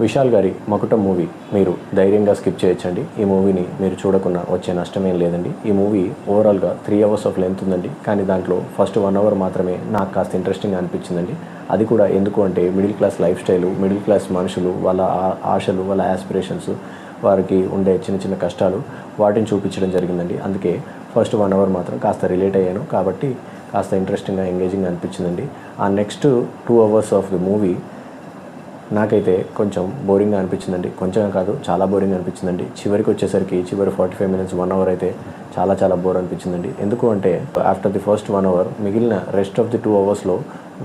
విశాల్ గారి మకుటం మూవీ మీరు ధైర్యంగా స్కిప్ చేయొచ్చండి. ఈ మూవీని మీరు చూడకుండా వచ్చే నష్టమేం లేదండి. ఈ మూవీ ఓవరాల్గా 3 అవర్స్ ఆఫ్ లెంత్ ఉందండి. కానీ దాంట్లో ఫస్ట్ 1 అవర్ మాత్రమే నాకు కాస్త ఇంట్రెస్టింగ్గా అనిపించిందండి. అది కూడా ఎందుకు అంటే middle class life style, middle class మనుషులు, వాళ్ళ ఆశలు, వాళ్ళ యాస్పిరేషన్స్, వారికి ఉండే చిన్న చిన్న కష్టాలు, వాటిని చూపించడం జరిగిందండి. అందుకే ఫస్ట్ 1 అవర్ మాత్రం కాస్త రిలేట్ అయ్యాను కాబట్టి కాస్త ఇంట్రెస్టింగ్గా ఎంగేజింగ్గా అనిపించిందండి. ఆ next 2 hours of the movie నాకైతే కొంచెం బోరింగ్గా అనిపించిందండి. కొంచెం కాదు, చాలా బోరింగ్గా అనిపించిందండి. చివరికి వచ్చేసరికి చివరి 45 మినిట్స్ 1 అవర్ అయితే చాలా బోర్ అనిపించిందండి. ఎందుకు అంటే ఆఫ్టర్ ది ఫస్ట్ 1 అవర్ మిగిలిన రెస్ట్ ఆఫ్ ది 2 అవర్స్లో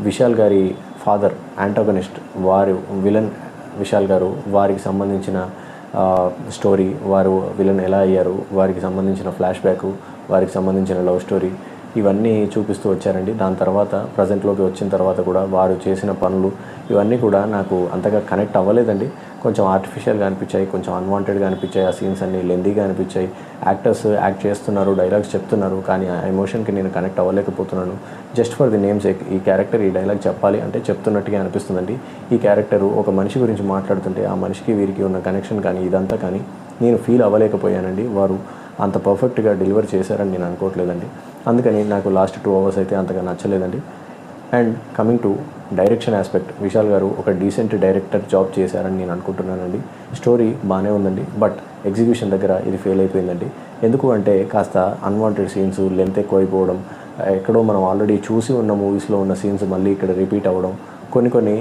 విశాల్ గారి ఫాదర్ యాంటాగనిస్ట్, వారు విలన్ విశాల్ గారు, వారికి సంబంధించిన స్టోరీ, వారు విలన్ ఎలా అయ్యారు, వారికి సంబంధించిన ఫ్లాష్ బ్యాక్, వారికి సంబంధించిన లవ్ స్టోరీ, ఇవన్నీ చూపిస్తూ వచ్చారండి. దాని తర్వాత ప్రజెంట్లోకి వచ్చిన తర్వాత కూడా వారు చేసిన పనులు ఇవన్నీ కూడా నాకు అంతగా కనెక్ట్ అవ్వలేదండి. కొంచెం ఆర్టిఫిషియల్గా అనిపించాయి, కొంచెం అన్వాంటెడ్గా అనిపించాయి. ఆ సీన్స్ అన్నీ లెందీగా అనిపించాయి. యాక్టర్స్ యాక్ట్ చేస్తున్నారు, డైలాగ్స్ చెప్తున్నారు, కానీ ఆ ఎమోషన్కి నేను కనెక్ట్ అవ్వలేకపోతున్నాను. జస్ట్ ఫర్ ది నేమ్స్ ఈ క్యారెక్టర్ ఈ డైలాగ్ చెప్పాలి అంటే చెప్తున్నట్టుగా అనిపిస్తుందండి. ఈ క్యారెక్టరు ఒక మనిషి గురించి మాట్లాడుతుంటే ఆ మనిషికి వీరికి ఉన్న కనెక్షన్ కానీ ఇదంతా కానీ నేను ఫీల్ అవ్వలేకపోయానండి. వారు అంత పర్ఫెక్ట్గా డెలివర్ చేశారని నేను అనుకోవట్లేదండి. అందుకని నాకు లాస్ట్ 2 అవర్స్ అయితే అంతగా నచ్చలేదండి. And coming to direction aspect, Vishal garu ఒక డీసెంట్ డైరెక్టర్ జాబ్ చేశారని నేను అనుకుంటున్నానండి. స్టోరీ బాగానే ఉందండి, బట్ ఎగ్జిక్యూషన్ దగ్గర ఇది ఫెయిల్ అయిపోయిందండి. ఎందుకు అంటే కాస్త అన్వాంటెడ్ సీన్స్, లెంత్ ఎక్కువైపోవడం, ఎక్కడో మనం ఆల్రెడీ చూసి ఉన్న మూవీస్లో ఉన్న సీన్స్ మళ్ళీ ఇక్కడ రిపీట్ అవ్వడం, కొన్ని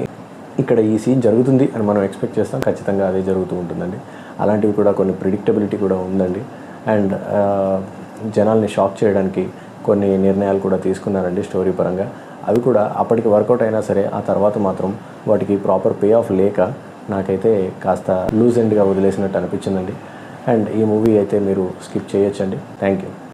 ఇక్కడ ఈ సీన్ జరుగుతుంది అని మనం ఎక్స్పెక్ట్ చేస్తాం, ఖచ్చితంగా అదే జరుగుతూ ఉంటుందండి. అలాంటివి కూడా కొన్ని ప్రిడిక్టబిలిటీ కూడా ఉందండి. అండ్ జనాల్ని షాక్ చేయడానికి కొన్ని నిర్ణయాలు కూడా తీసుకున్నారండి స్టోరీ పరంగా. అవి కూడా అప్పటికి వర్కౌట్ అయినా సరే ఆ తర్వాత మాత్రం వాటికి ప్రాపర్ పే ఆఫ్ లేక నాకైతే కాస్త లూజ్ ఎండ్గా వదిలేసినట్టు అనిపించిందండి. అండ్ ఈ మూవీ అయితే మీరు స్కిప్ చేయొచ్చండి. Thank you.